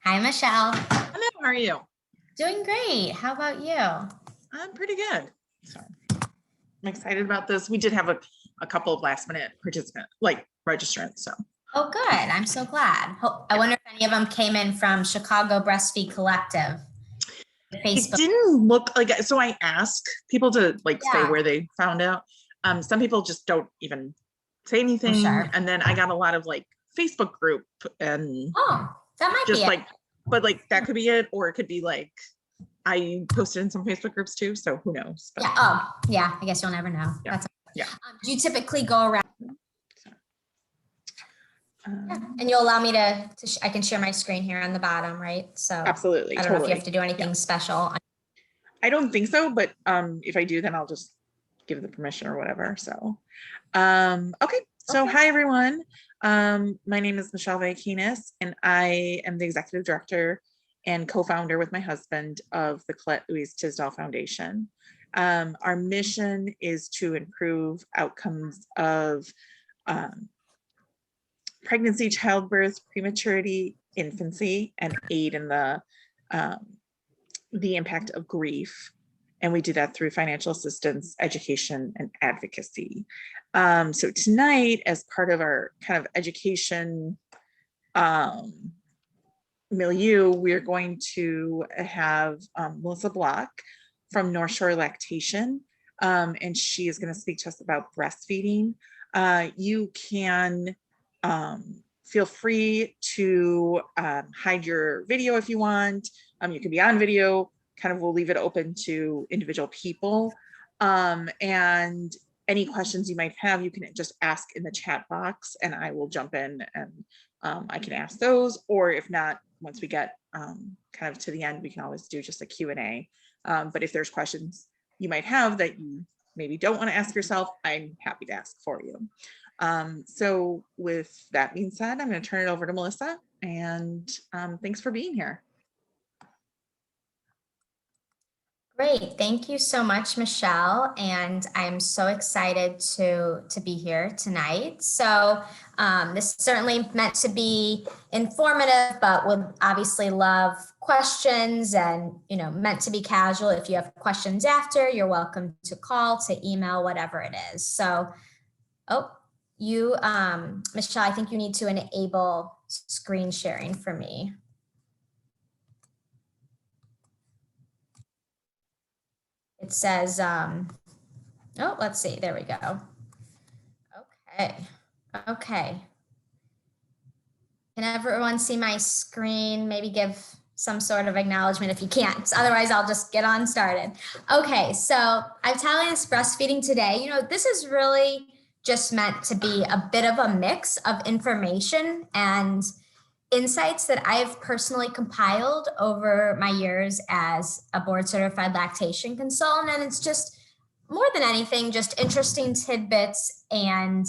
Hi, Michelle. Hello, how are you? Doing great. How about you? I'm pretty good. So I'm excited about this. We did have a couple of last minute registrants. So Oh, good. I'm so glad. I wonder if any of them came in from Chicago Breastfeed Collective. it didn't look like, so I asked people to say where they found out. Some people just don't even say anything. Sure. And then I got a lot of Facebook group and that might just be it. but that could be it, or it could be I posted in some Facebook groups too, so who knows? But, yeah. I guess you'll never know. Yeah. Do you typically go around? And you'll allow me to I can share my screen here on the bottom, right? So absolutely. I don't know if you have to do anything special. I don't think so, but if I do, then I'll just give the permission or whatever. So, okay. So hi, everyone. My name is Michelle Vakinis, and I am the executive director and co-founder with my husband of the Colette Louise Tisdall Foundation. Our mission is to improve outcomes of pregnancy, childbirth, prematurity, infancy, and aid in the impact of grief. And we do that through financial assistance, education, and advocacy. So tonight, as part of our kind of education milieu, we're going to have Melissa Block from North Shore Lactation, and she is going to speak to us about breastfeeding. You can feel free to hide your video if you want. You can be on video, we'll leave it open to individual people. And any questions you might have, you can just ask in the chat box and I will jump in and I can ask those, or if not, once we get kind of to the end, we can always do just a Q&A. But if there's questions you might have that you maybe don't want to ask yourself, I'm happy to ask for you. So with that being said, I'm going to turn it over to Melissa, and thanks for being here. Great. Thank you so much, Michelle. And I'm so excited to be here tonight. So this is certainly meant to be informative, but would obviously love questions and, meant to be casual. If you have questions after, you're welcome to call, to email, whatever it is. So, Michelle, I think you need to enable screen sharing for me. It says, let's see, there we go. Okay. Can everyone see my screen? Maybe give some sort of acknowledgement if you can't. Otherwise, I'll just get on started. Okay, so I'm telling us breastfeeding today. This is really just meant to be a bit of a mix of information and insights that I've personally compiled over my years as a board certified lactation consultant. And it's just more than anything, just interesting tidbits and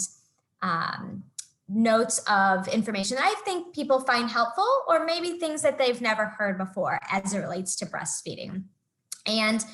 notes of information that I think people find helpful, or maybe things that they've never heard before as it relates to breastfeeding. And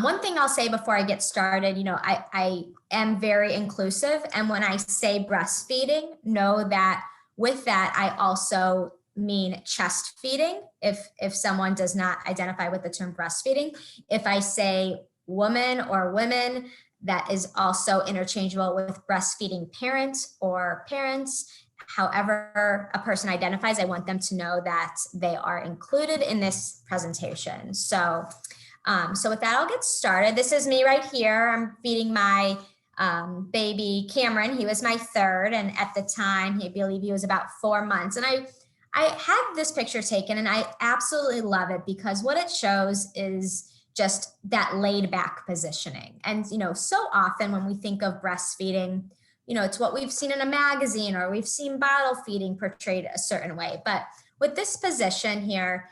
one thing I'll say before I get started, I am very inclusive. And when I say breastfeeding, know that with that, I also mean chest feeding, if someone does not identify with the term breastfeeding. If I say woman or women, that is also interchangeable with breastfeeding parent or parents. However a person identifies, I want them to know that they are included in this presentation. So with that, I'll get started. This is me right here. I'm feeding my baby Cameron. He was my third, and at the time, I believe he was about 4 months. And I had this picture taken, and I absolutely love it because what it shows is just that laid back positioning. And, so often when we think of breastfeeding, it's what we've seen in a magazine, or we've seen bottle feeding portrayed a certain way. But with this position here,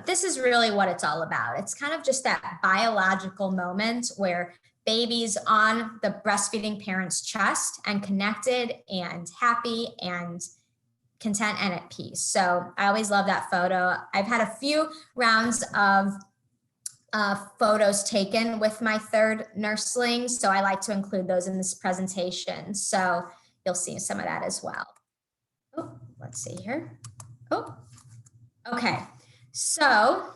this is really what it's all about. It's kind of just that biological moment where baby's on the breastfeeding parent's chest and connected and happy and content and at peace. So I always love that photo. I've had a few rounds of photos taken with my third nursling, so I like to include those in this presentation. So you'll see some of that as well. Let's see here. Okay. So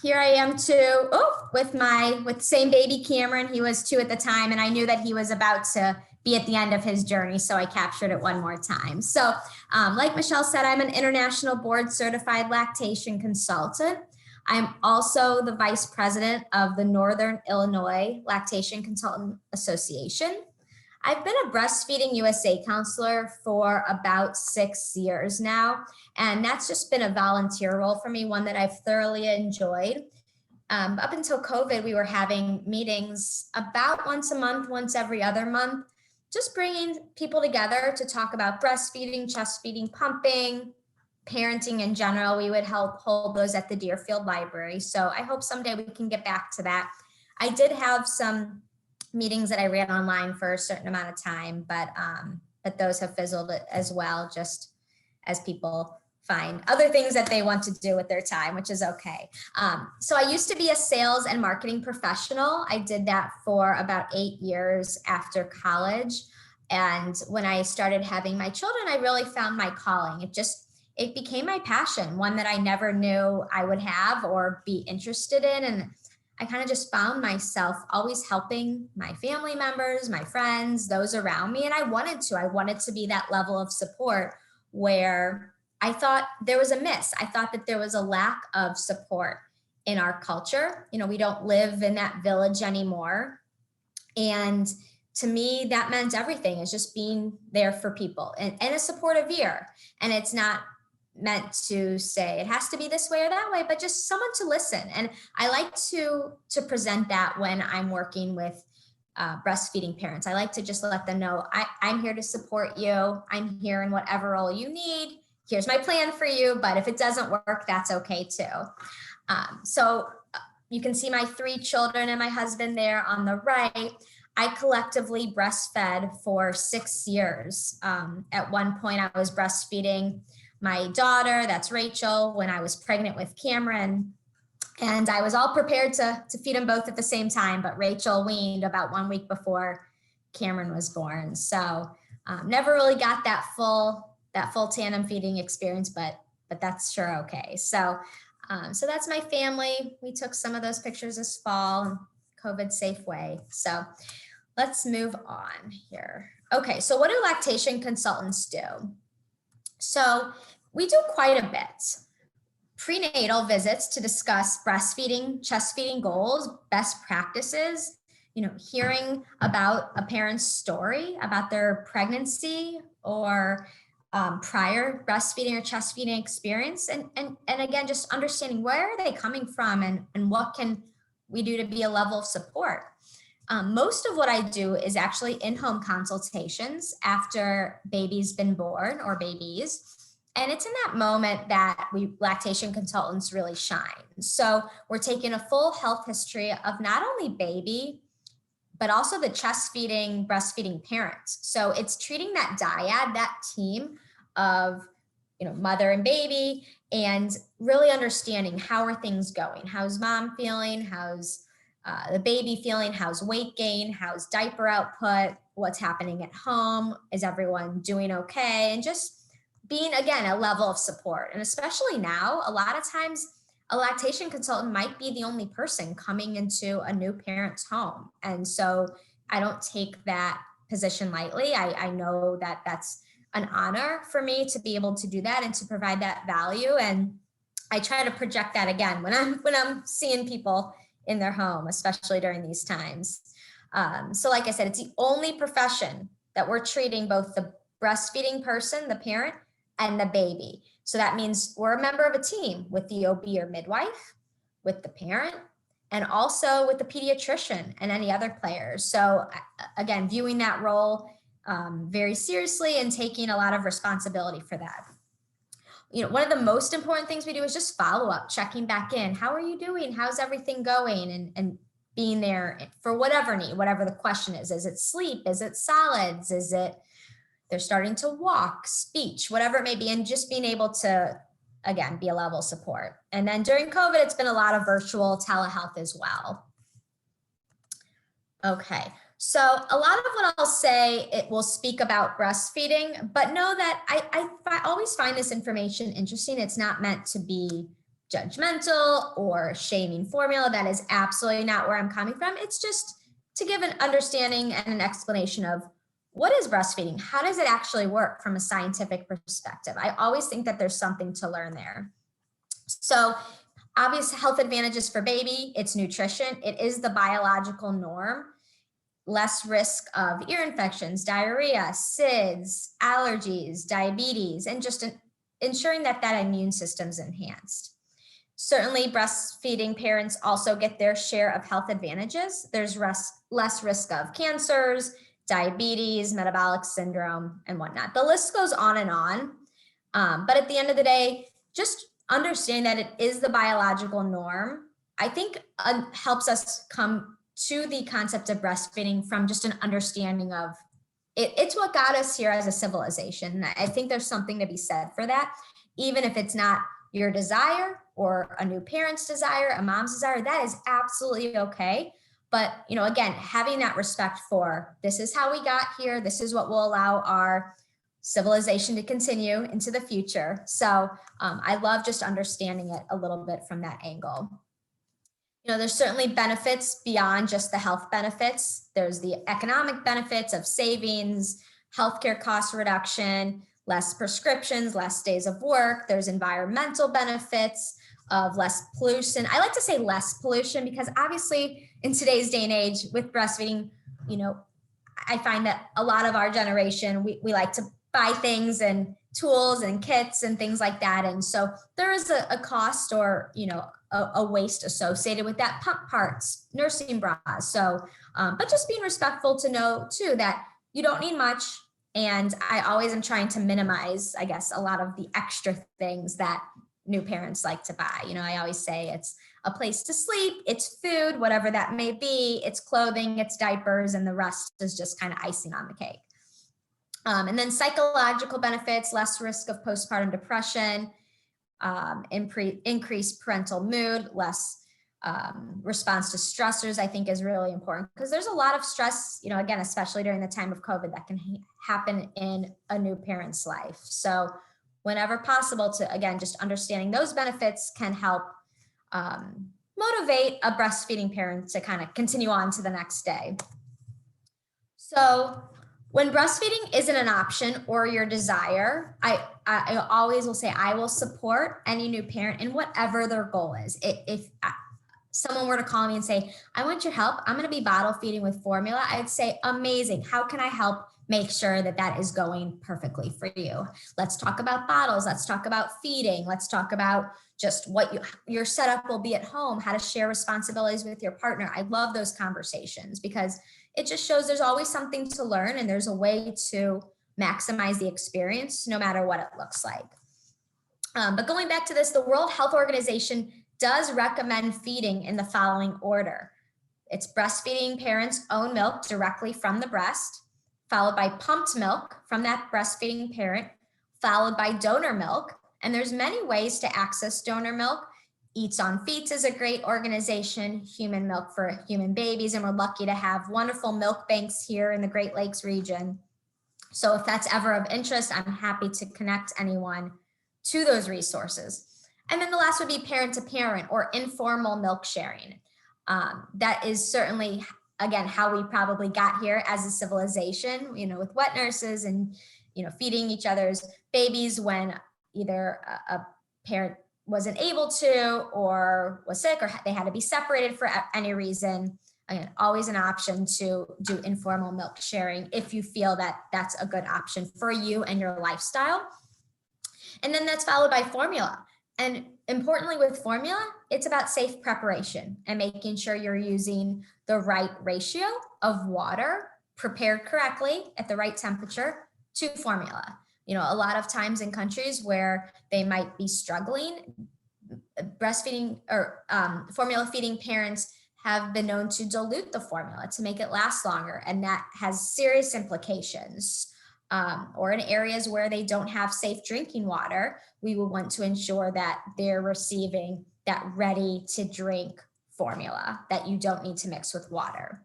here I am too, with the same baby Cameron. He was 2 at the time, and I knew that he was about to be at the end of his journey, so I captured it one more time. So like Michelle said, I'm an international board certified lactation consultant. I'm also the vice president of the Northern Illinois Lactation Consultant Association. I've been a Breastfeeding USA counselor for about 6 years now, and that's just been a volunteer role for me, one that I've thoroughly enjoyed. Up until COVID, we were having meetings about once a month, once every other month, just bringing people together to talk about breastfeeding, chest feeding, pumping, parenting in general. We would help hold those at the Deerfield Library. So I hope someday we can get back to that. I did have some meetings that I ran online for a certain amount of time, but those have fizzled as well, just as people find other things that they want to do with their time, which is okay. So I used to be a sales and marketing professional. I did that for about 8 years after college. And when I started having my children, I really found my calling. It became my passion, one that I never knew I would have or be interested in. And I kind of just found myself always helping my family members, my friends, those around me. And I wanted to be that level of support where I thought there was a miss. I thought that there was a lack of support in our culture. You know, we don't live in that village anymore. And to me, that meant everything, is just being there for people and a supportive ear. And it's not meant to say it has to be this way or that way, but just someone to listen. And I like to present that when I'm working with breastfeeding parents. I like to just let them know, I'm here to support you. I'm here in whatever role you need. Here's my plan for you. But if it doesn't work, that's okay too. So you can see my 3 children and my husband there on the right. I collectively breastfed for 6 years. At one point, I was breastfeeding my daughter, that's Rachel, when I was pregnant with Cameron. And I was all prepared to feed them both at the same time, but Rachel weaned about 1 week before Cameron was born. So never really got that full tandem feeding experience, but that's sure okay. So that's my family. We took some of those pictures this fall, COVID safe way. So let's move on here. Okay, so what do lactation consultants do? So we do quite a bit. Prenatal visits to discuss breastfeeding, chest feeding goals, best practices, hearing about a parent's story about their pregnancy or prior breastfeeding or chest feeding experience. And again, just understanding where are they coming from and what can we do to be a level of support. Most of what I do is actually in-home consultations after baby's been born or babies. And it's in that moment that we lactation consultants really shine. So we're taking a full health history of not only baby, but also the chest feeding, breastfeeding parents. So it's treating that dyad, that team of mother and baby, and really understanding how are things going? How's mom feeling? How's the baby feeling? How's weight gain? How's diaper output? What's happening at home? Is everyone doing okay? And just being, again, a level of support. And especially now, a lot of times a lactation consultant might be the only person coming into a new parent's home. And so I don't take that position lightly. I know that that's an honor for me to be able to do that and to provide that value. And I try to project that again when I'm seeing people in their home, especially during these times. So like I said, it's the only profession that we're treating both the breastfeeding person, the parent, and the baby. So that means we're a member of a team with the OB or midwife, with the parent, and also with the pediatrician and any other players. So again, viewing that role very seriously and taking a lot of responsibility for that. One of the most important things we do is just follow up, checking back in. How are you doing? How's everything going? And being there for whatever need, whatever the question is. Is it sleep? Is it solids? Is it they're starting to walk, speech, whatever it may be, and just being able to, again, be a level of support. And then during COVID, it's been a lot of virtual telehealth as well. Okay, so a lot of what I'll say, it will speak about breastfeeding, but know that I always find this information interesting. It's not meant to be judgmental or shaming formula. That is absolutely not where I'm coming from. It's just to give an understanding and an explanation of what is breastfeeding? How does it actually work from a scientific perspective? I always think that there's something to learn there. So obvious health advantages for baby, it's nutrition. It is the biological norm. Less risk of ear infections, diarrhea, SIDS, allergies, diabetes, and just ensuring that that immune system's enhanced. Certainly, breastfeeding parents also get their share of health advantages. There's less risk of cancers, diabetes, metabolic syndrome, and whatnot. The list goes on and on. But at the end of the day, just understanding that it is the biological norm, I think helps us come to the concept of breastfeeding from just an understanding of it's what got us here as a civilization. I think there's something to be said for that, even if it's not your desire or a new parent's desire, a mom's desire, that is absolutely okay. But, you know, again, having that respect for this is how we got here. This is what will allow our civilization to continue into the future. So I love just understanding it a little bit from that angle. You know, there's certainly benefits beyond just the health benefits. There's the economic benefits of savings, healthcare cost reduction, less prescriptions, less days of work. There's environmental benefits of less pollution. I like to say less pollution because obviously in today's day and age with breastfeeding, you know, I find that a lot of our generation, we like to buy things and tools and kits and things like that. And so there is a cost or, you know, a waste associated with that, pump parts, nursing bras. So, but just being respectful to know too, that you don't need much. And I always am trying to minimize, I guess, a lot of the extra things that new parents like to buy. You know, I always say it's a place to sleep, it's food, whatever that may be, it's clothing, it's diapers, and the rest is just kind of icing on the cake. And then psychological benefits, less risk of postpartum depression, increased parental mood, less response to stressors, I think is really important because there's a lot of stress, you know, again, especially during the time of COVID that can happen in a new parent's life. So whenever possible to, again, just understanding those benefits can help motivate a breastfeeding parent to kind of continue on to the next day. So when breastfeeding isn't an option or your desire, I always will say I will support any new parent in whatever their goal is. If someone were to call me and say, I want your help, I'm going to be bottle feeding with formula, I'd say, amazing. How can I help make sure that that is going perfectly for you? Let's talk about bottles. Let's talk about feeding. Let's talk about just what your setup will be at home, how to share responsibilities with your partner. I love those conversations because it just shows there's always something to learn and there's a way to maximize the experience no matter what it looks like. But going back to this, the World Health Organization does recommend feeding in the following order. It's breastfeeding parents' own milk directly from the breast, followed by pumped milk from that breastfeeding parent, followed by donor milk. And there's many ways to access donor milk. Eats on Feet is a great organization, human milk for human babies, and we're lucky to have wonderful milk banks here in the Great Lakes region. So if that's ever of interest, I'm happy to connect anyone to those resources. And then the last would be parent to parent or informal milk sharing. That is certainly, again, how we probably got here as a civilization, you know, with wet nurses and, you know, feeding each other's babies when either a parent wasn't able to or was sick or they had to be separated for any reason. Again, always an option to do informal milk sharing if you feel that that's a good option for you and your lifestyle. And then that's followed by formula. And importantly with formula, it's about safe preparation and making sure you're using the right ratio of water prepared correctly at the right temperature to formula. You know, a lot of times in countries where they might be struggling, breastfeeding or formula feeding parents have been known to dilute the formula to make it last longer. And that has serious implications. Or in areas where they don't have safe drinking water, we will want to ensure that they're receiving that ready to drink formula that you don't need to mix with water.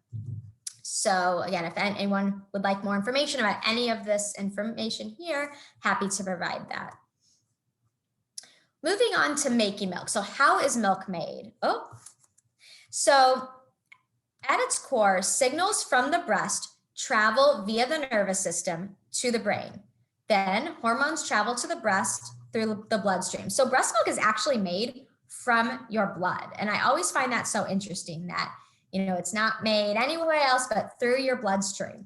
So again, if anyone would like more information about any of this information here, happy to provide that. moving on to making milk. So how is milk made? So at its core, signals from the breast travel via the nervous system to the brain. Then hormones travel to the breast through the bloodstream. So breast milk is actually made from your blood. And I always find that so interesting that, it's not made anywhere else but through your bloodstream.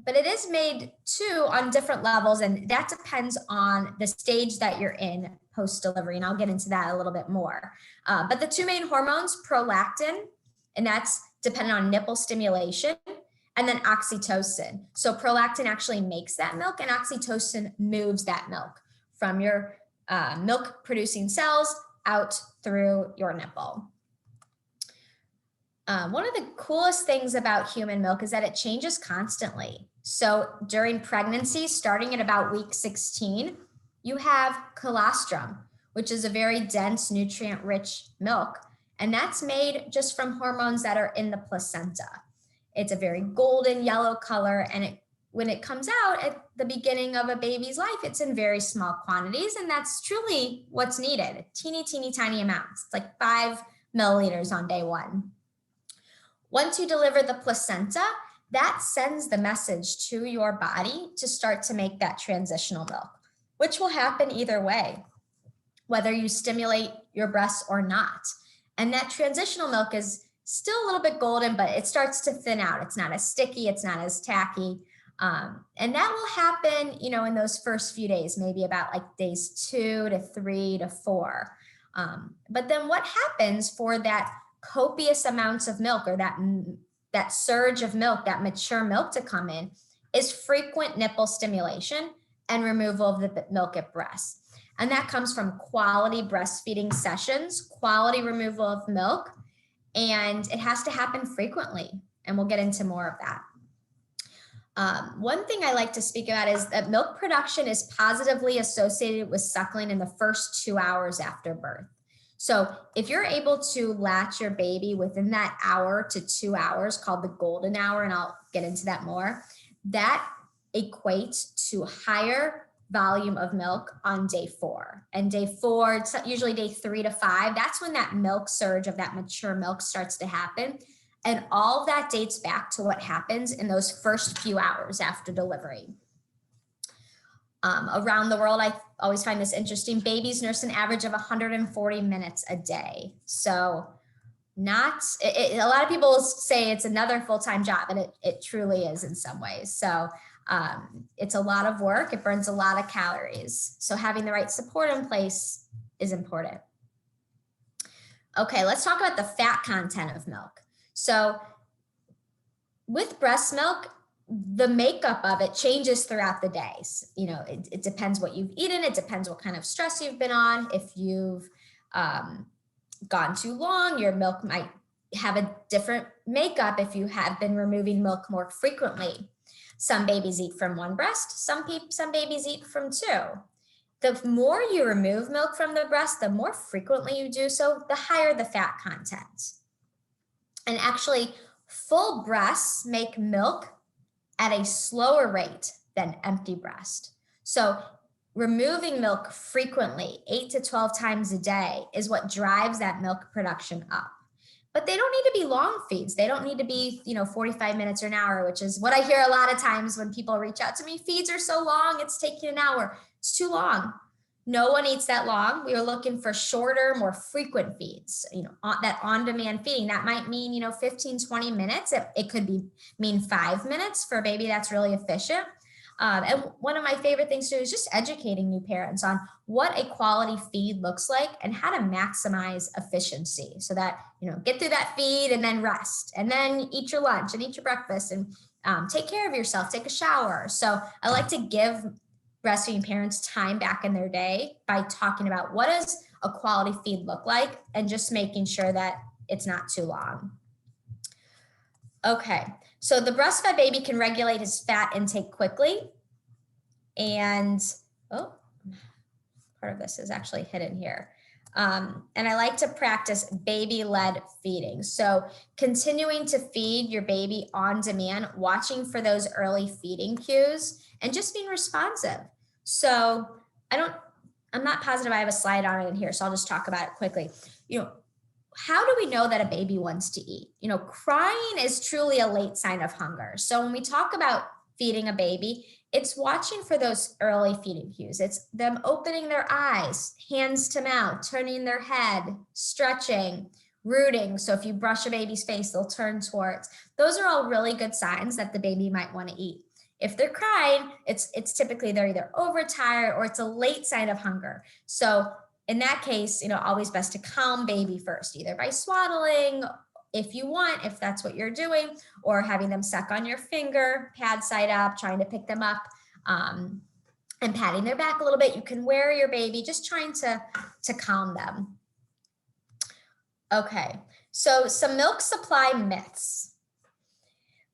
But it is made too on different levels, and that depends on the stage that you're in post-delivery. And I'll get into that a little bit more. But the two main hormones, prolactin, and that's dependent on nipple stimulation, and then oxytocin. So prolactin actually makes that milk, and oxytocin moves that milk from your milk producing cells out through your nipple. One of the coolest things about human milk is that it changes constantly. So during pregnancy, starting at about week 16, you have colostrum, which is a very dense, nutrient-rich milk. And that's made just from hormones that are in the placenta. It's a very golden yellow color, and when it comes out at the beginning of a baby's life, it's in very small quantities, and that's truly what's needed. Teeny, teeny, tiny amounts. It's like 5 milliliters on day 1. Once you deliver the placenta, that sends the message to your body to start to make that transitional milk, which will happen either way, whether you stimulate your breasts or not. And that transitional milk is still a little bit golden, but it starts to thin out. It's not as sticky, it's not as tacky. And that will happen, in those first few days, maybe about like days 2 to 3 to 4. But then what happens for that copious amounts of milk, or that surge of milk, that mature milk to come in, is frequent nipple stimulation and removal of the milk at breast. And that comes from quality breastfeeding sessions, quality removal of milk, and it has to happen frequently. And we'll get into more of that. One thing I like to speak about is that milk production is positively associated with suckling in the first 2 hours after birth. So if you're able to latch your baby within that hour to 2 hours, called the golden hour, and I'll get into that more, that equates to higher volume of milk on day 4. And day 4, it's usually day 3 to 5, that's when that milk surge of that mature milk starts to happen. And all of that dates back to what happens in those first few hours after delivery. Around the world, I always find this interesting. Babies nurse an average of 140 minutes a day. So a lot of people say it's another full-time job, and it truly is in some ways. So it's a lot of work. It burns a lot of calories. So having the right support in place is important. Okay, let's talk about the fat content of milk. So with breast milk, the makeup of it changes throughout the days. It depends what you've eaten. It depends what kind of stress you've been on. If you've gone too long, your milk might have a different makeup if you have been removing milk more frequently. Some babies eat from one breast. Some babies eat from 2. The more you remove milk from the breast, the more frequently you do so, the higher the fat content. And actually, full breasts make milk at a slower rate than empty breast. So removing milk frequently, 8 to 12 times a day, is what drives that milk production up. But they don't need to be long feeds. They don't need to be, 45 minutes or an hour, which is what I hear a lot of times when people reach out to me. Feeds are so long, it's taking an hour. It's too long. No one eats that long. We are looking for shorter, more frequent feeds, that on-demand feeding. That might mean, 15, 20 minutes. It could mean 5 minutes for a baby that's really efficient. And one of my favorite things to do is just educating new parents on what a quality feed looks like and how to maximize efficiency so that, get through that feed and then rest and then eat your lunch and eat your breakfast and take care of yourself, take a shower. So I like to give breastfeeding parents time back in their day by talking about what does a quality feed look like and just making sure that it's not too long. Okay, so the breastfed baby can regulate his fat intake quickly. And, part of this is actually hidden here. And I like to practice baby-led feeding. So continuing to feed your baby on demand, watching for those early feeding cues, and just being responsive. So I'm not positive I have a slide on it in here, so I'll just talk about it quickly. How do we know that a baby wants to eat? Crying is truly a late sign of hunger. So when we talk about feeding a baby, it's watching for those early feeding cues. It's them opening their eyes, hands to mouth, turning their head, stretching, rooting. So if you brush a baby's face, they'll turn towards. Those are all really good signs that the baby might want to eat. If they're crying, it's typically they're either overtired or it's a late sign of hunger. So in that case, always best to calm baby first, either by swaddling, if you want, if that's what you're doing, or having them suck on your finger, pad side up, trying to pick them up, and patting their back a little bit. You can wear your baby, just trying to calm them. Okay, so some milk supply myths.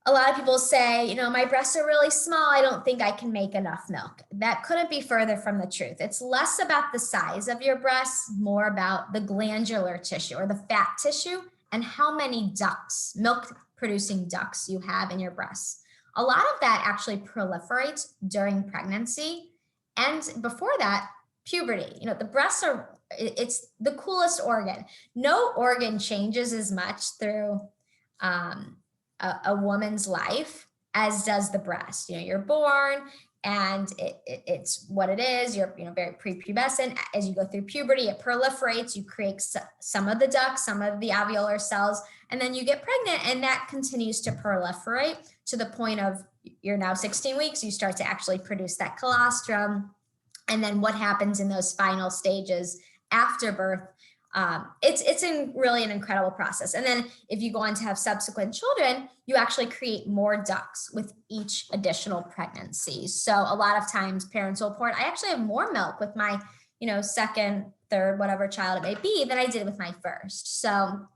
A lot of people say, my breasts are really small. I don't think I can make enough milk. That couldn't be further from the truth. It's less about the size of your breasts, more about the glandular tissue or the fat tissue and how many ducts, milk producing ducts you have in your breasts. A lot of that actually proliferates during pregnancy. And before that, puberty. The breasts it's the coolest organ. No organ changes as much through a woman's life as does the breast. You're born and it's what it is. You're very prepubescent. As you go through puberty, it proliferates. You create some of the ducts, some of the alveolar cells, and then you get pregnant, and that continues to proliferate to the point of you're now 16 weeks. You start to actually produce that colostrum, and then what happens in those final stages after birth? It's really an incredible process. And then if you go on to have subsequent children, you actually create more ducts with each additional pregnancy. So a lot of times parents will report, I actually have more milk with my, second, third, whatever child it may be than I did with my first. So,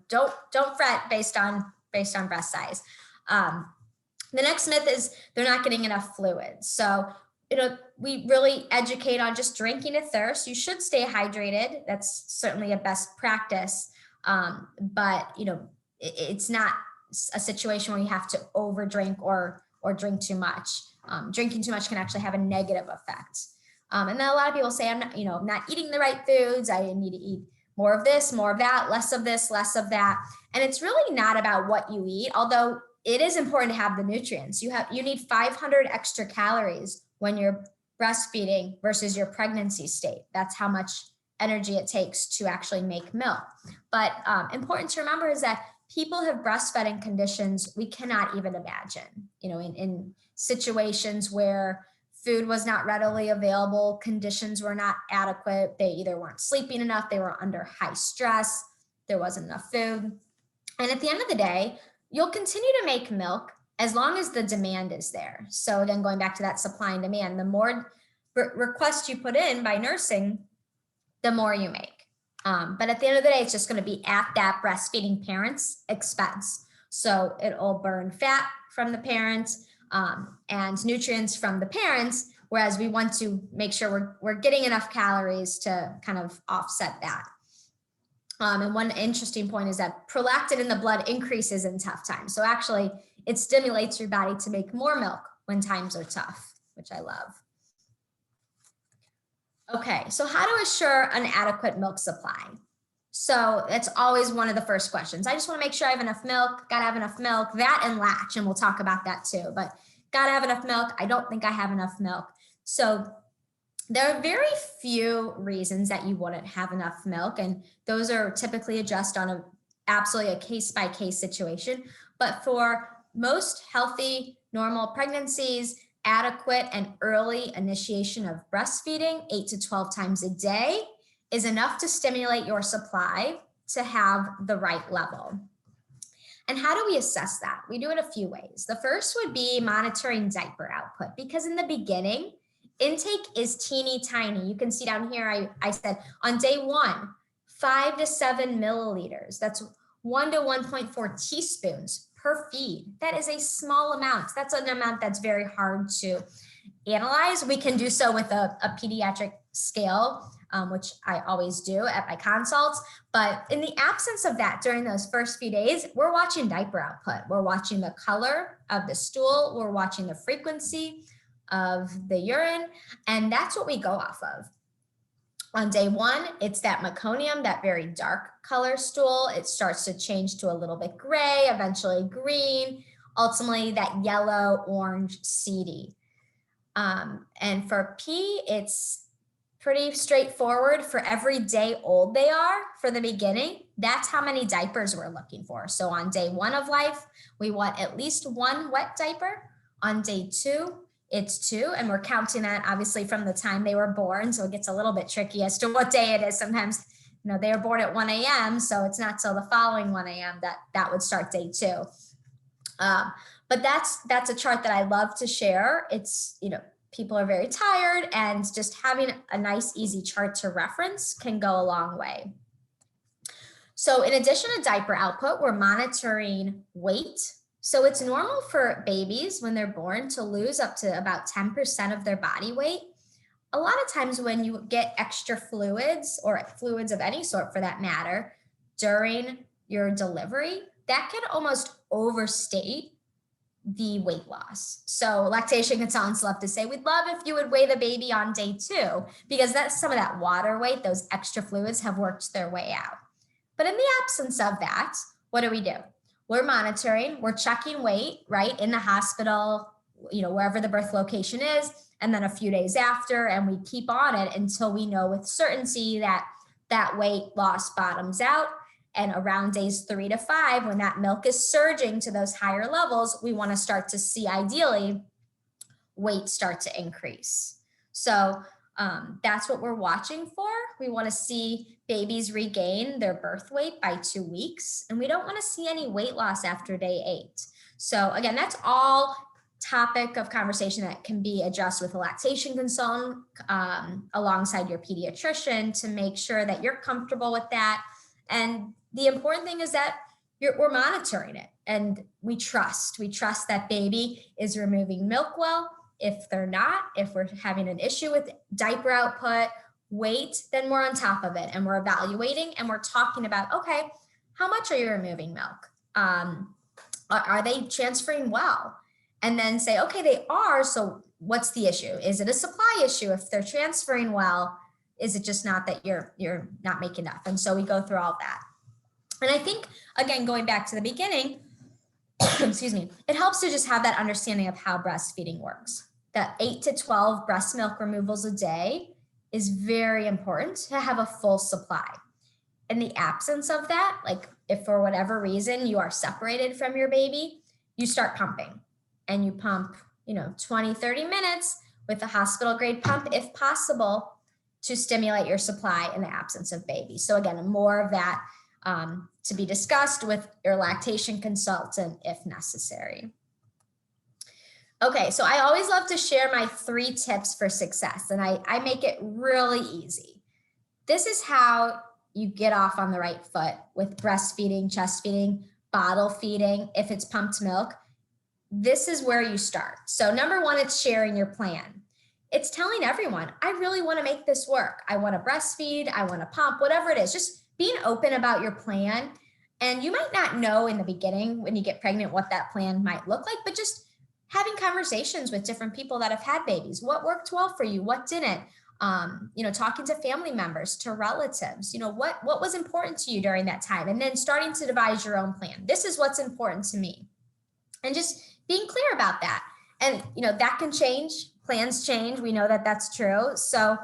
don't fret based on breast size. The next myth is they're not getting enough fluid. So we really educate on just drinking to thirst. You should stay hydrated. That's certainly a best practice. But it's not a situation where you have to overdrink or drink too much. Drinking too much can actually have a negative effect. And then a lot of people say, I'm not eating the right foods. I need to eat more of this, more of that, less of this, less of that. And it's really not about what you eat, although it is important to have the nutrients. You need 500 extra calories when you're breastfeeding versus your pregnancy state. That's how much energy it takes to actually make milk. But important to remember is that people have breastfed in conditions we cannot even imagine. In situations where food was not readily available, conditions were not adequate, they either weren't sleeping enough, they were under high stress, there wasn't enough food. And at the end of the day, you'll continue to make milk as long as the demand is there. So again, going back to that supply and demand, the more requests you put in by nursing, the more you make. But at the end of the day, it's just going to be at that breastfeeding parent's expense. So it'll burn fat from the parents and nutrients from the parents, whereas we want to make sure we're getting enough calories to kind of offset that. And one interesting point is that prolactin in the blood increases in tough times. So actually, it stimulates your body to make more milk when times are tough, which I love. Okay, so how to assure an adequate milk supply? So that's always one of the first questions. I just want to make sure I have enough milk, gotta have enough milk, that and Latch, and we'll talk about that too, but gotta have enough milk. I don't think I have enough milk. So there are very few reasons that you wouldn't have enough milk, and those are typically addressed on absolutely a case-by-case situation. But for most healthy, normal pregnancies, adequate and early initiation of breastfeeding 8 to 12 times a day is enough to stimulate your supply to have the right level. And how do we assess that? We do it a few ways. The first would be monitoring diaper output, because in the beginning, intake is teeny tiny. You can see down here, I said on day 1, 5 to 7 milliliters. That's 1 to 1.4 teaspoons per feed. That is a small amount. That's an amount that's very hard to analyze. We can do so with a pediatric scale, which I always do at my consults. But in the absence of that, during those first few days, we're watching diaper output. We're watching the color of the stool. We're watching the frequency of the urine, and that's what we go off of. On day 1, it's that meconium, that very dark color stool. It starts to change to a little bit gray, eventually green, ultimately that yellow, orange, seedy. And for pee, it's pretty straightforward. For every day old they are for the beginning, that's how many diapers we're looking for. So on day 1 of life, we want at least 1 wet diaper. On day 2, it's 2, and we're counting that obviously from the time they were born. So it gets a little bit tricky as to what day it is. Sometimes, they were born at 1 a.m. So it's not till the following 1 a.m. that would start day 2. But that's a chart that I love to share. It's, people are very tired, and just having a nice, easy chart to reference can go a long way. So in addition to diaper output, we're monitoring weight. So it's normal for babies when they're born to lose up to about 10% of their body weight. A lot of times when you get extra fluids, or fluids of any sort for that matter, during your delivery, that can almost overstate the weight loss. So lactation consultants love to say, we'd love if you would weigh the baby on day 2, because that's some of that water weight, those extra fluids have worked their way out. But in the absence of that, what do? We're monitoring, we're checking weight, right, in the hospital, wherever the birth location is, and then a few days after, and we keep on it until we know with certainty that that weight loss bottoms out. And around days 3 to 5, when that milk is surging to those higher levels, we want to start to see, ideally, weight start to increase. So that's what we're watching for. We want to see babies regain their birth weight by 2 weeks, and we don't want to see any weight loss after day 8. So again, that's all topic of conversation that can be addressed with a lactation consultant alongside your pediatrician to make sure that you're comfortable with that. And the important thing is that we're monitoring it, and we trust that baby is removing milk well. If they're not, if we're having an issue with diaper output, weight, then we're on top of it, and we're evaluating, and we're talking about, okay, how much are you removing milk? Are they transferring well? And then say, okay, they are, so what's the issue? Is it a supply issue? If they're transferring well, is it just not that you're not making enough? And so we go through all that. And I think, again, going back to the beginning, excuse me, it helps to just have that understanding of how breastfeeding works. That 8 to 12 breast milk removals a day is very important to have a full supply. In the absence of that, like if for whatever reason you are separated from your baby, you start pumping, and you pump, 20, 30 minutes with a hospital grade pump, if possible, to stimulate your supply in the absence of baby. So again, more of that to be discussed with your lactation consultant if necessary. Okay, so I always love to share my 3 tips for success, and I make it really easy. This is how you get off on the right foot with breastfeeding, chest feeding, bottle feeding. If it's pumped milk, this is where you start. So number 1, it's sharing your plan. It's telling everyone, I really want to make this work. I want to breastfeed, I want to pump, whatever it is, just being open about your plan. And you might not know in the beginning when you get pregnant what that plan might look like, but just having conversations with different people that have had babies. What worked well for you? What didn't? Talking to family members, to relatives, what was important to you during that time? And then starting to devise your own plan. This is what's important to me. And just being clear about that. And, that can change. Plans change. We know that that's true. So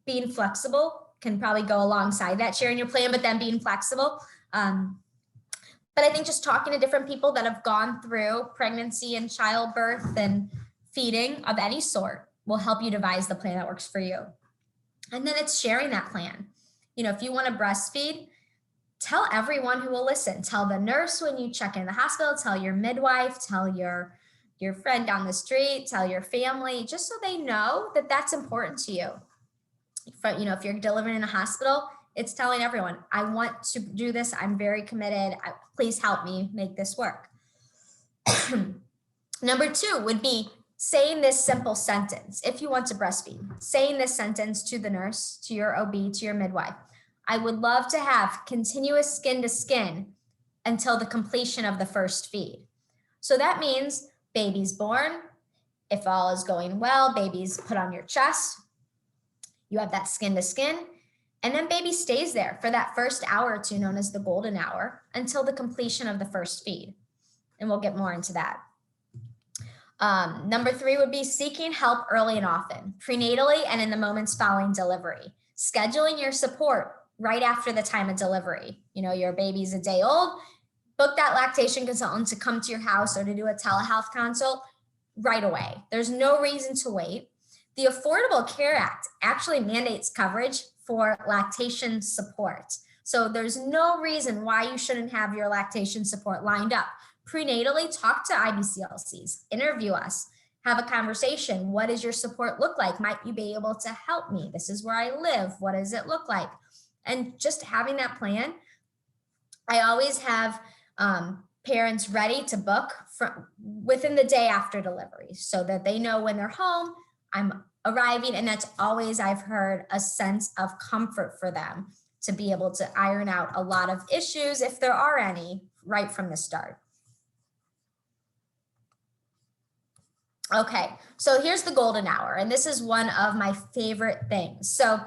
being flexible can probably go alongside that, sharing your plan, but then being flexible. But I think just talking to different people that have gone through pregnancy and childbirth and feeding of any sort will help you devise the plan that works for you. And then it's sharing that plan. If you want to breastfeed, tell everyone who will listen. Tell the nurse when you check in the hospital, tell your midwife, tell your friend down the street, tell your family, just so they know that that's important to you. If you're delivering in a hospital, it's telling everyone, I want to do this. I'm very committed. Please help me make this work. Number 2 would be saying this simple sentence. If you want to breastfeed, saying this sentence to the nurse, to your OB, to your midwife. I would love to have continuous skin to skin until the completion of the first feed. So that means baby's born, If all is going well, baby's put on your chest. You have that skin to skin. And then baby stays there for that first hour or two, known as the golden hour, until the completion of the first feed. And we'll get more into that. Number 3 would be seeking help early and often, prenatally and in the moments following delivery. Scheduling your support right after the time of delivery. You know, your baby's a day old, book that lactation consultant to come to your house or to do a telehealth consult right away. There's no reason to wait. The Affordable Care Act actually mandates coverage for lactation support. So there's no reason why you shouldn't have your lactation support lined up. Prenatally, talk to IBCLCs, interview us, have a conversation. What does your support look like? Might you be able to help me? This is where I live. What does it look like? And just having that plan. I always have parents ready to book within the day after delivery so that they know when they're home, I'm arriving. And that's always, I've heard, a sense of comfort for them to be able to iron out a lot of issues, if there are any, right from the start. Okay, so here's the golden hour, and this is one of my favorite things. So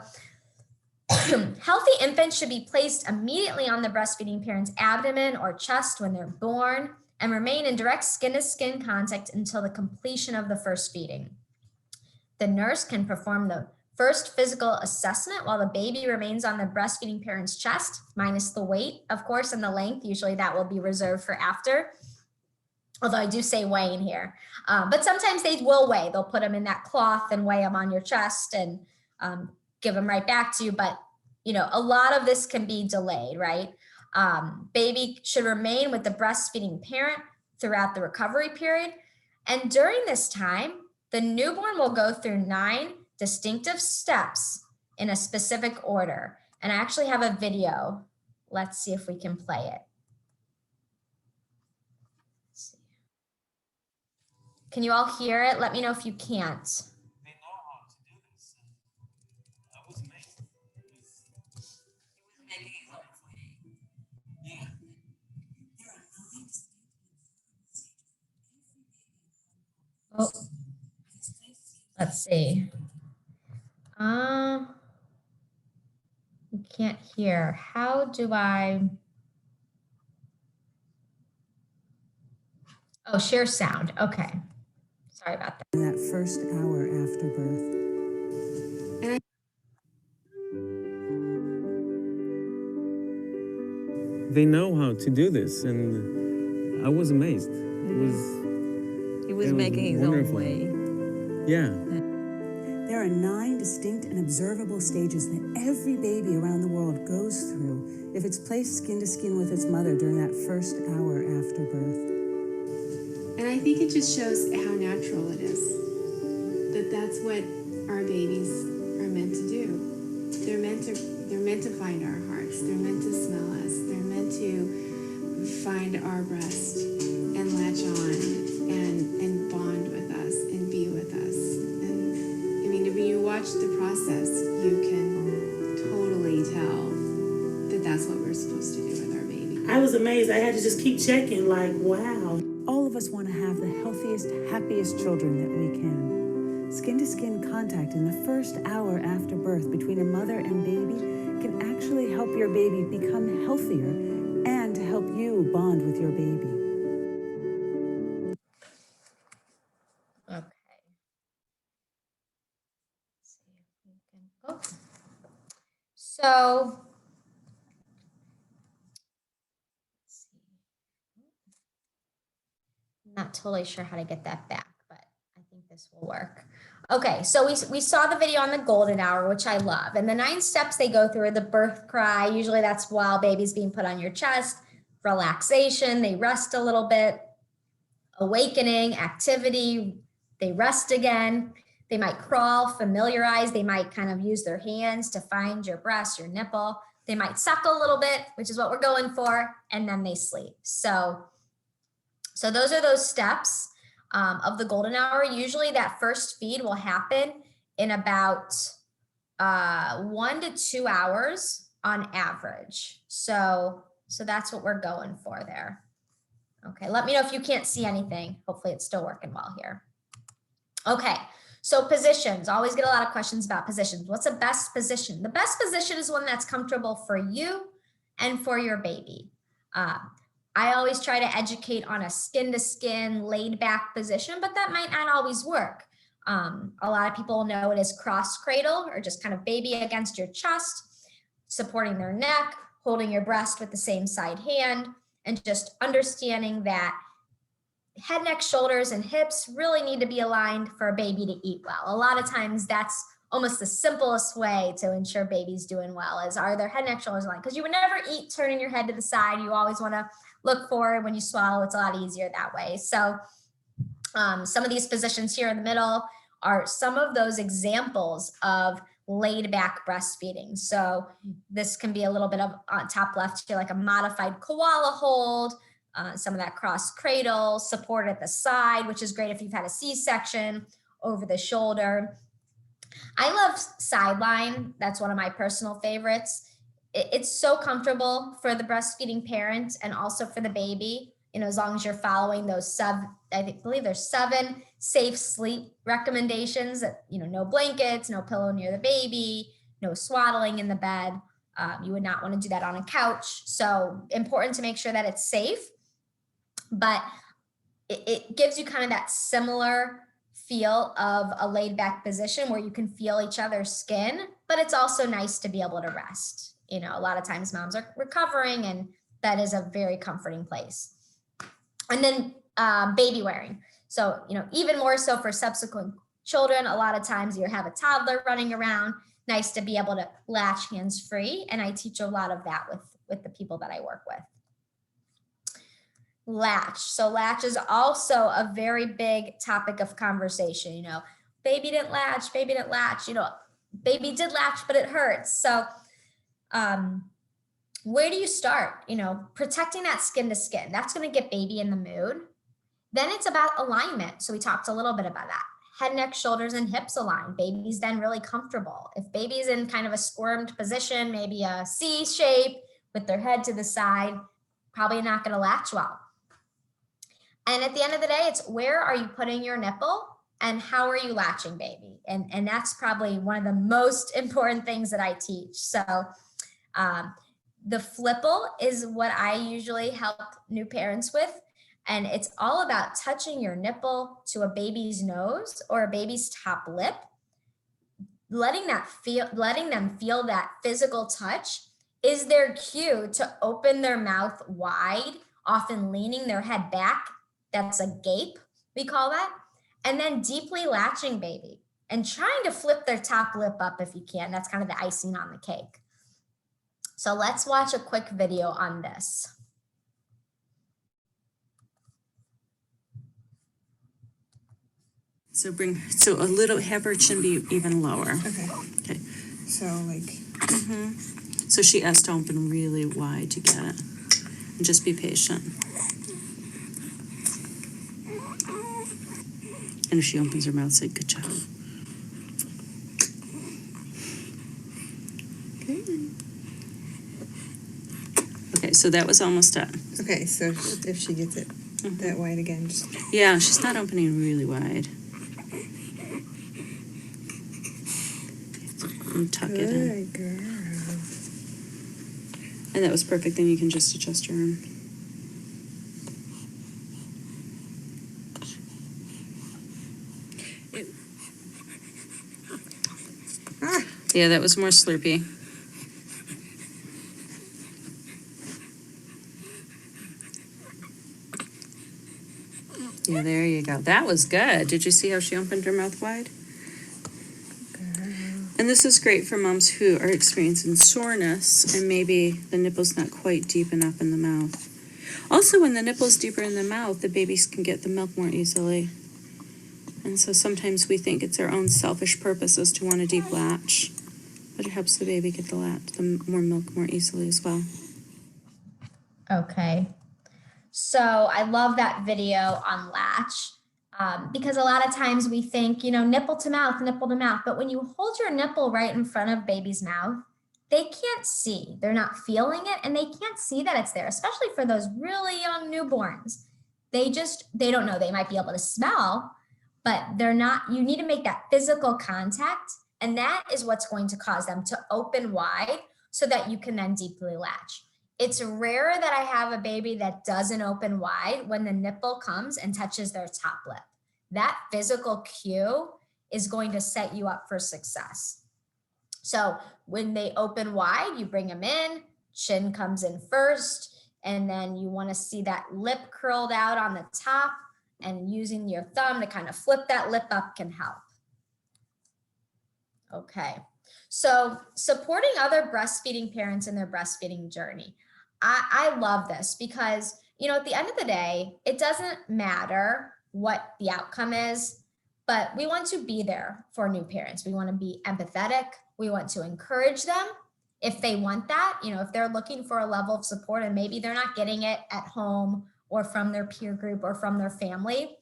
healthy infants should be placed immediately on the breastfeeding parent's abdomen or chest when they're born and remain in direct skin-to-skin contact until the completion of the first feeding. The nurse can perform the first physical assessment while the baby remains on the breastfeeding parent's chest, minus the weight, of course, and the length. Usually that will be reserved for after. Although I do say weighing here, but sometimes they will weigh. They'll put them in that cloth and weigh them on your chest and give them right back to you. But, you know, a lot of this can be delayed, right? Baby should remain with the breastfeeding parent throughout the recovery period. And during this time, the newborn will go through 9 distinctive steps in a specific order. And I actually have a video. Let's see if we can play it. Can you all hear it? Let me know if you can't. They know how to do this. I was amazed. Yeah. Oh, let's see. You can't hear. How do I? Oh, share sound. Okay. Sorry about that. That first hour after birth. They know how to do this, and I was amazed. He was making his own way. Yeah. There are 9 distinct and observable stages that every baby around the world goes through if it's placed skin to skin with its mother during that first hour after birth. And I think it just shows how natural it is. That's what our babies are meant to do. They're meant to find our hearts. They're meant to smell us. They're meant to find our breast and latch on and bond with us and be with us. And I mean, when you watch the process, you can totally tell that that's what we're supposed to do with our baby. I was amazed. I had to just keep checking, like, wow. All of us want to have the healthiest, happiest children that we can. Skin-to-skin contact in the first hour after birth between a mother and baby can actually help your baby become healthier and to help you bond with your baby. Okay. Let's see if we can. Oh. So. Let's see. Not totally sure how to get that back, but I think this will work. Okay, so we saw the video on the golden hour, which I love. And the 9 steps they go through are the birth cry. Usually that's while baby's being put on your chest. Relaxation, they rest a little bit. Awakening, activity, they rest again. They might crawl, familiarize. They might kind of use their hands to find your breast, your nipple. They might suck a little bit, which is what we're going for. And then they sleep. So those are those steps of the golden hour. Usually that first feed will happen in about 1 to 2 hours on average. So that's what we're going for there. Okay, let me know if you can't see anything. Hopefully it's still working well here. Okay, so positions, always get a lot of questions about positions. What's the best position? The best position is one that's comfortable for you and for your baby. I always try to educate on a skin to skin, laid back position, but that might not always work. A lot of people know it as cross cradle, or just kind of baby against your chest, supporting their neck, holding your breast with the same side hand, and just understanding that head, neck, shoulders, and hips really need to be aligned for a baby to eat well. A lot of times that's almost the simplest way to ensure baby's doing well, is are their head, neck, shoulders aligned? Because you would never eat turning your head to the side. You always want to look forward when you swallow. It's a lot easier that way. So some of these positions here in the middle are some of those examples of laid back breastfeeding. So this can be a little bit of on top left here, like a modified koala hold, some of that cross cradle, support at the side, which is great if you've had a C-section, over the shoulder. I love sideline. That's one of my personal favorites. It's so comfortable for the breastfeeding parent and also for the baby, as long as you're following those I believe there's 7 safe sleep recommendations that, no blankets, no pillow near the baby, no swaddling in the bed. You would not want to do that on a couch. So important to make sure that it's safe, but it gives you kind of that similar feel of a laid back position where you can feel each other's skin, but it's also nice to be able to rest. A lot of times moms are recovering, and that is a very comforting place. And then baby wearing. So, even more so for subsequent children, a lot of times you have a toddler running around, nice to be able to latch hands free. And I teach a lot of that with the people that I work with. Latch. So latch is also a very big topic of conversation. Baby didn't latch, baby didn't latch, baby did latch, but it hurts. So where do you start? Protecting that skin to skin, that's going to get baby in the mood. Then it's about alignment. So we talked a little bit about that. Head, neck, shoulders, and hips align. Baby's then really comfortable. If baby's in kind of a squirmed position, maybe a C shape with their head to the side, probably not going to latch well. And at the end of the day, it's where are you putting your nipple and how are you latching baby? And that's probably one of the most important things that I teach. So the flipple is what I usually help new parents with. And it's all about touching your nipple to a baby's nose or a baby's top lip, letting them feel that physical touch is their cue to open their mouth wide, often leaning their head back. That's a gape, we call that. And then deeply latching baby and trying to flip their top lip up if you can. That's kind of the icing on the cake. So let's watch a quick video on this. So a little, have her chin be even lower. Okay. So like. So she has to open really wide to get it. And just be patient. And if she opens her mouth, say, good job. Okay, so that was almost done. Okay, so if she gets it that wide again, just. Yeah, she's not opening really wide. And tuck it in. Good girl. And that was perfect. Then you can just adjust your arm. Yeah, that was more slurpy. Yeah, there you go. That was good. Did you see how she opened her mouth wide? And this is great for moms who are experiencing soreness and maybe the nipple's not quite deep enough in the mouth. Also, when the nipple's deeper in the mouth, the babies can get the milk more easily. And so sometimes we think it's our own selfish purposes to want a deep latch, but it helps the baby get the more milk more easily as well. Okay. So I love that video on latch because a lot of times we think, nipple to mouth, but when you hold your nipple right in front of baby's mouth, they can't see, they're not feeling it, and they can't see that it's there, especially for those really young newborns. They don't know. They might be able to smell, but they're not, you need to make that physical contact. And that is what's going to cause them to open wide so that you can then deeply latch. It's rare that I have a baby that doesn't open wide when the nipple comes and touches their top lip. That physical cue is going to set you up for success. So when they open wide, you bring them in, chin comes in first, and then you want to see that lip curled out on the top, and using your thumb to kind of flip that lip up can help. Okay, so supporting other breastfeeding parents in their breastfeeding journey. I love this because, you know, at the end of the day, it doesn't matter what the outcome is, but we want to be there for new parents. We want to be empathetic. We want to encourage them if they want that, you know, if they're looking for a level of support and maybe they're not getting it at home or from their peer group or from their family.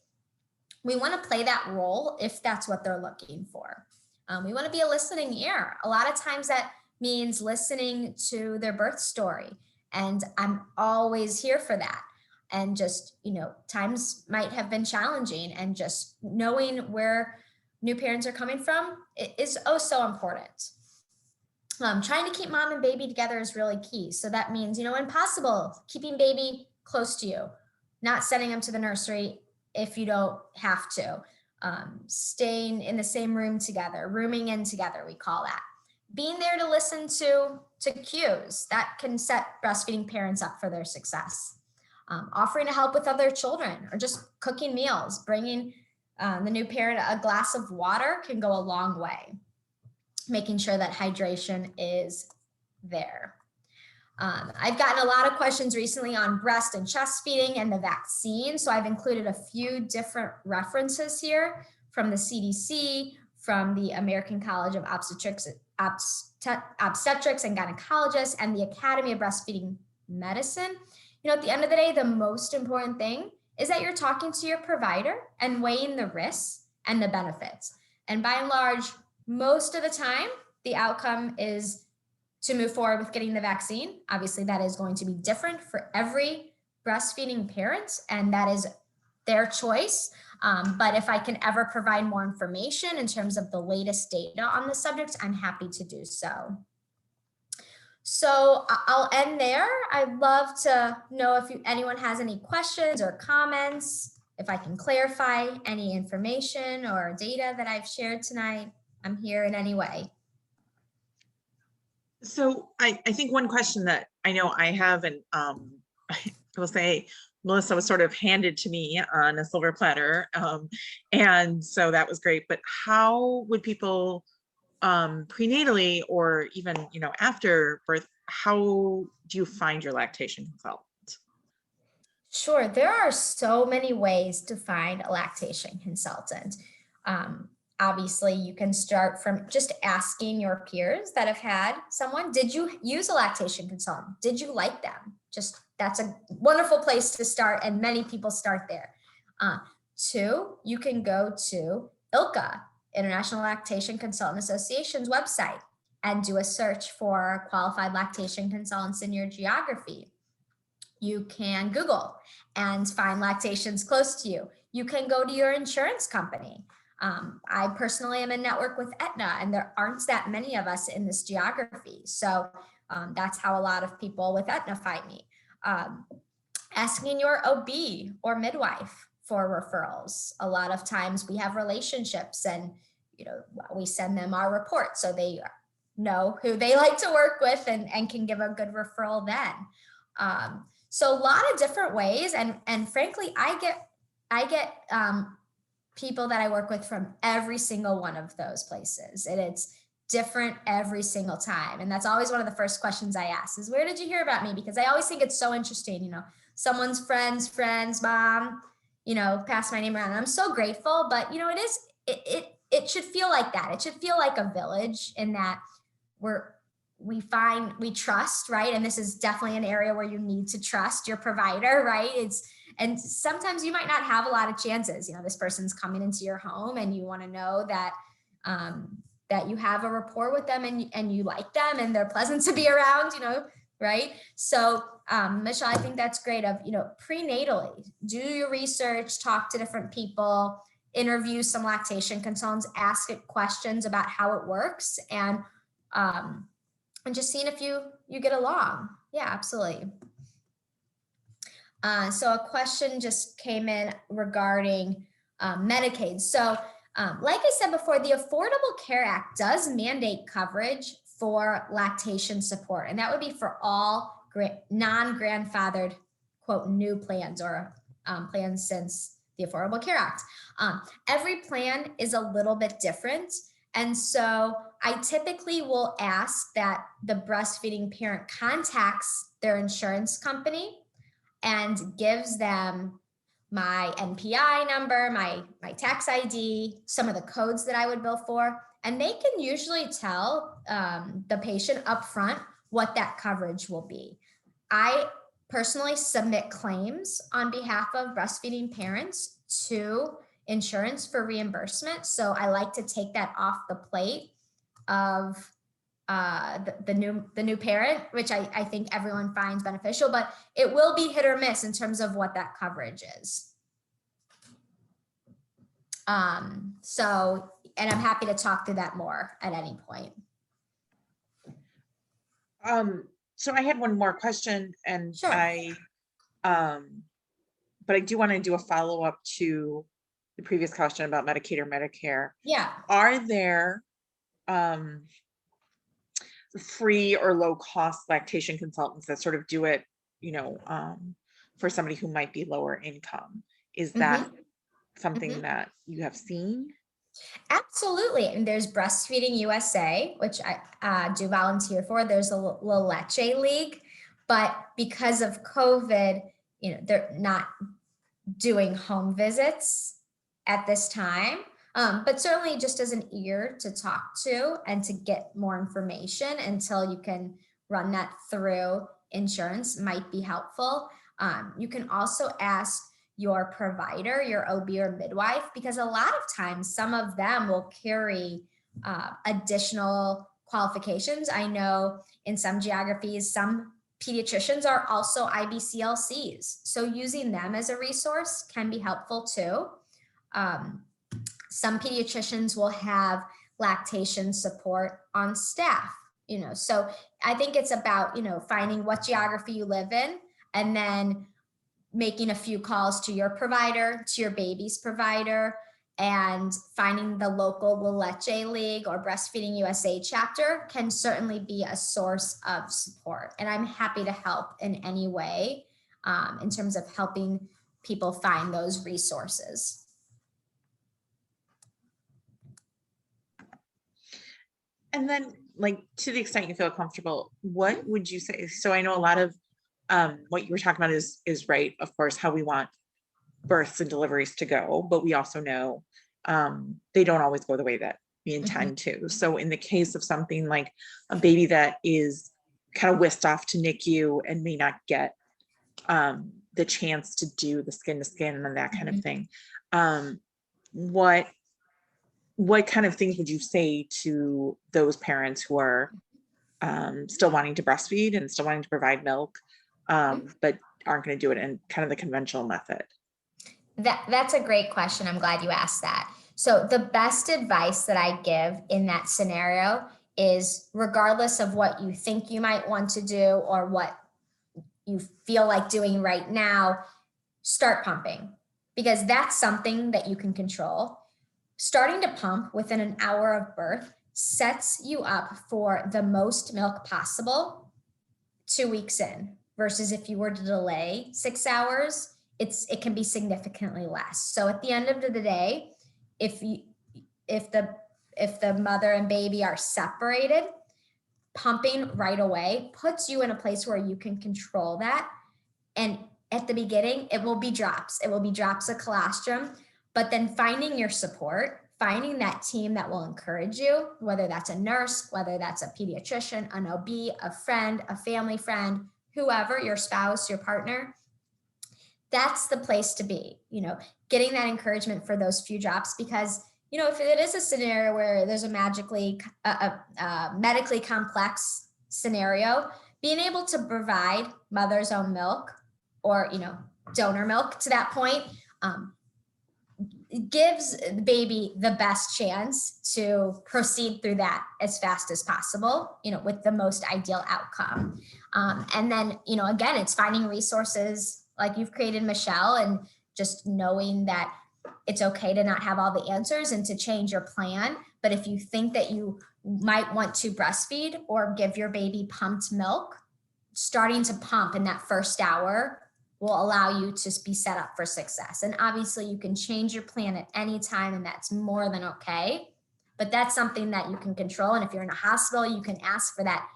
We want to play that role if that's what they're looking for. We want to be a listening ear. A lot of times that means listening to their birth story. And I'm always here for that. And just, you know, times might have been challenging, and just knowing where new parents are coming from is oh so important. Trying to keep mom and baby together is really key. So that means, you know, when possible, keeping baby close to you, not sending them to the nursery if you don't have to. Staying in the same room together, rooming in together, we call that. Being there to listen to cues that can set breastfeeding parents up for their success. Offering to help with other children, or just cooking meals, bringing the new parent a glass of water can go a long way. Making sure that hydration is there. I've gotten a lot of questions recently on breast and chest feeding and the vaccine. So I've included a few different references here from the CDC, from the American College of Obstetrics and Gynecologists, and the Academy of Breastfeeding Medicine. You know, at the end of the day, the most important thing is that you're talking to your provider and weighing the risks and the benefits. And by and large, most of the time, the outcome is to move forward with getting the vaccine. Obviously, that is going to be different for every breastfeeding parent, and that is their choice. But if I can ever provide more information in terms of the latest data on the subject, I'm happy to do so. So I'll end there. I'd love to know if anyone has any questions or comments, if I can clarify any information or data that I've shared tonight. I'm here in any way. So I think one question that I know I have, and I will say, Melissa was sort of handed to me on a silver platter. And so that was great. But how would people prenatally, or even, you know, after birth, how do you find your lactation consultant? Sure, there are so many ways to find a lactation consultant. Obviously, you can start from just asking your peers that have had someone, did you use a lactation consultant? Did you like them? Just, that's a wonderful place to start, and many people start there. Two, you can go to ILCA, International Lactation Consultant Association's website, and do a search for qualified lactation consultants in your geography. You can Google and find lactations close to you. You can go to your insurance company. I personally am in network with Aetna, and there aren't that many of us in this geography. So that's how a lot of people with Aetna find me. Asking your OB or midwife for referrals. A lot of times we have relationships, and you know, we send them our report so they know who they like to work with and can give a good referral then. So a lot of different ways, and frankly, I get people that I work with from every single one of those places, and it's different every single time. And that's always one of the first questions I ask is, where did you hear about me? Because I always think it's so interesting, you know, someone's friend's mom, you know, passed my name around. And I'm so grateful, but you know, it should feel like that. It should feel like a village, in that we trust, right? And this is definitely an area where you need to trust your provider, right? And sometimes you might not have a lot of chances. You know, this person's coming into your home, and you want to know that that you have a rapport with them, and you like them, and they're pleasant to be around, you know, right? So Michelle, I think that's great. Of, you know, prenatally, do your research, talk to different people, interview some lactation consultants, ask it questions about how it works, and just seeing if you get along. Yeah, absolutely. So a question just came in regarding Medicaid. So like I said before, the Affordable Care Act does mandate coverage for lactation support, and that would be for all non-grandfathered, quote, new plans or plans since the Affordable Care Act. Every plan is a little bit different. And so I typically will ask that the breastfeeding parent contacts their insurance company and gives them my NPI number, my tax ID, some of the codes that I would bill for, and they can usually tell the patient upfront what that coverage will be. I personally submit claims on behalf of breastfeeding parents to insurance for reimbursement, so I like to take that off the plate of the new parent, which I think everyone finds beneficial, but it will be hit or miss in terms of what that coverage is. So, and I'm happy to talk through that more at any point. So I had one more question, and Sure. but I do want to do a follow-up to the previous question about Medicaid or Medicare. Yeah. Are there free or low cost lactation consultants that sort of do it, you know, for somebody who might be lower income? Is that something that you have seen? Absolutely. And there's Breastfeeding USA, which I do volunteer for. There's a Latch League, but because of COVID, you know, they're not doing home visits at this time. But certainly just as an ear to talk to and to get more information until you can run that through insurance might be helpful. You can also ask your provider, your OB or midwife, because a lot of times some of them will carry additional qualifications. I know in some geographies, some pediatricians are also IBCLCs. So using them as a resource can be helpful too. Some pediatricians will have lactation support on staff, you know, so I think it's about, you know, finding what geography you live in and then making a few calls to your provider, to your baby's provider, and finding the local Latch League or Breastfeeding USA chapter can certainly be a source of support. And I'm happy to help in any way in terms of helping people find those resources. And then, like, to the extent you feel comfortable, what would you say? So I know a lot of what you were talking about is right, of course, how we want births and deliveries to go, but we also know they don't always go the way that we intend to. So in the case of something like a baby that is kind of whisked off to NICU and may not get the chance to do the skin to skin and that kind of thing, what kind of things would you say to those parents who are still wanting to breastfeed and still wanting to provide milk, but aren't going to do it in kind of the conventional method? That's a great question. I'm glad you asked that. So the best advice that I give in that scenario is, regardless of what you think you might want to do or what you feel like doing right now, start pumping, because that's something that you can control. Starting to pump within an hour of birth sets you up for the most milk possible 2 weeks in, versus if you were to delay 6 hours, it can be significantly less. So at the end of the day, if the mother and baby are separated, pumping right away puts you in a place where you can control that. And at the beginning, it will be drops. It will be drops of colostrum. But then finding your support, finding that team that will encourage you, whether that's a nurse, whether that's a pediatrician, an OB, a friend, a family friend, whoever, your spouse, your partner, that's the place to be, you know, getting that encouragement for those few drops. Because, you know, if it is a scenario where there's a medically complex scenario, being able to provide mother's own milk or, you know, donor milk to that point, gives the baby the best chance to proceed through that as fast as possible, with the most ideal outcome. And then, again, it's finding resources like you've created, Michelle, and just knowing that it's okay to not have all the answers and to change your plan. But if you think that you might want to breastfeed or give your baby pumped milk, starting to pump in that first hour will allow you to be set up for success. And obviously you can change your plan at any time, and that's more than okay. But that's something that you can control. And if you're in a hospital, you can ask for that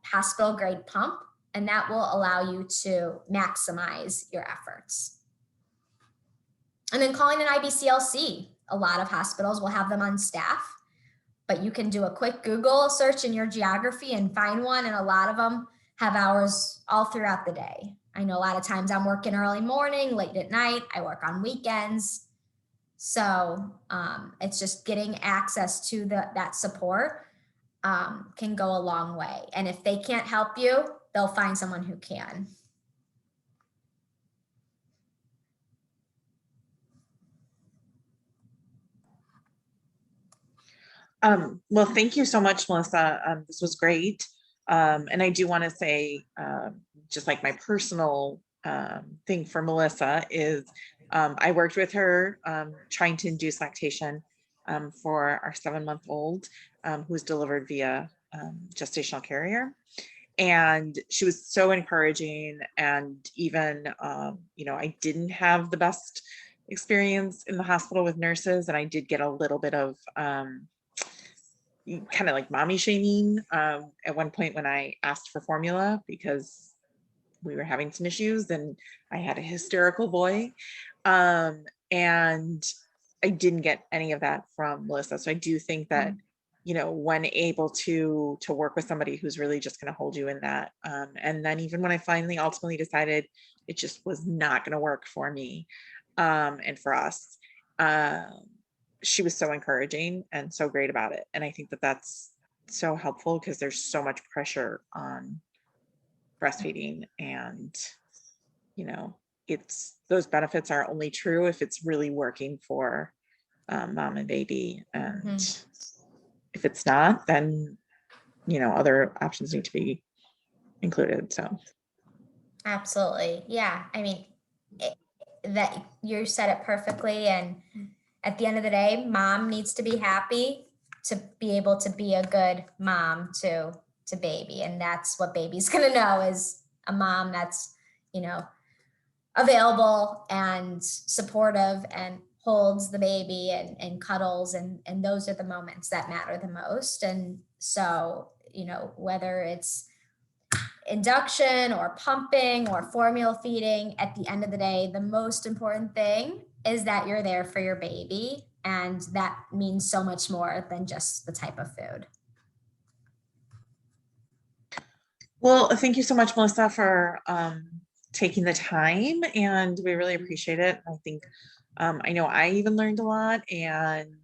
hospital grade pump, and that will allow you to maximize your efforts. And then calling an IBCLC. A lot of hospitals will have them on staff, but you can do a quick Google search in your geography and find one. And a lot of them have hours all throughout the day. I know a lot of times I'm working early morning, late at night. I work on weekends. So it's just getting access to that support can go a long way. And if they can't help you, they'll find someone who can. Well, thank you so much, Melissa. This was great. And I do want to say, just like my personal thing for Melissa is I worked with her trying to induce lactation for our 7-month-old who was delivered via gestational carrier. And she was so encouraging. And even, I didn't have the best experience in the hospital with nurses, and I did get a little bit of kind of like mommy shaming at one point when I asked for formula because we were having some issues and I had a hysterical boy. And I didn't get any of that from Melissa. So I do think that, when able to work with somebody who's really just going to hold you in that. And then even when I finally ultimately decided it just was not going to work for me and for us, she was so encouraging and so great about it. And I think that that's so helpful because there's so much pressure on breastfeeding, and, those benefits are only true if it's really working for mom and baby. And if it's not, then, other options need to be included. So. Absolutely. Yeah. I mean, that you said it perfectly. And at the end of the day, mom needs to be happy to be able to be a good mom to baby. And that's what baby's going to know, is a mom that's, available and supportive and holds the baby and cuddles. And those are the moments that matter the most. And so, whether it's induction or pumping or formula feeding, at the end of the day, the most important thing is that you're there for your baby. And that means so much more than just the type of food. Well, thank you so much, Melissa, for taking the time, and we really appreciate it. I think, I know I even learned a lot, and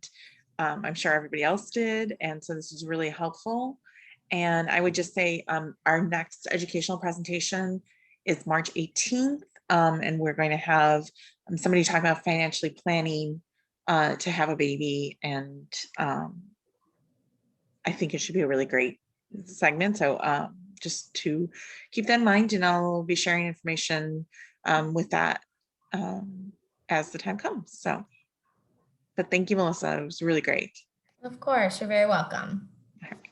I'm sure everybody else did. And so this is really helpful. And I would just say our next educational presentation is March 18th. And we're going to have somebody talking about financially planning to have a baby. And I think it should be a really great segment. So just to keep that in mind, and I'll be sharing information with that as the time comes. So, but thank you, Melissa. It was really great. Of course, you're very welcome. All right.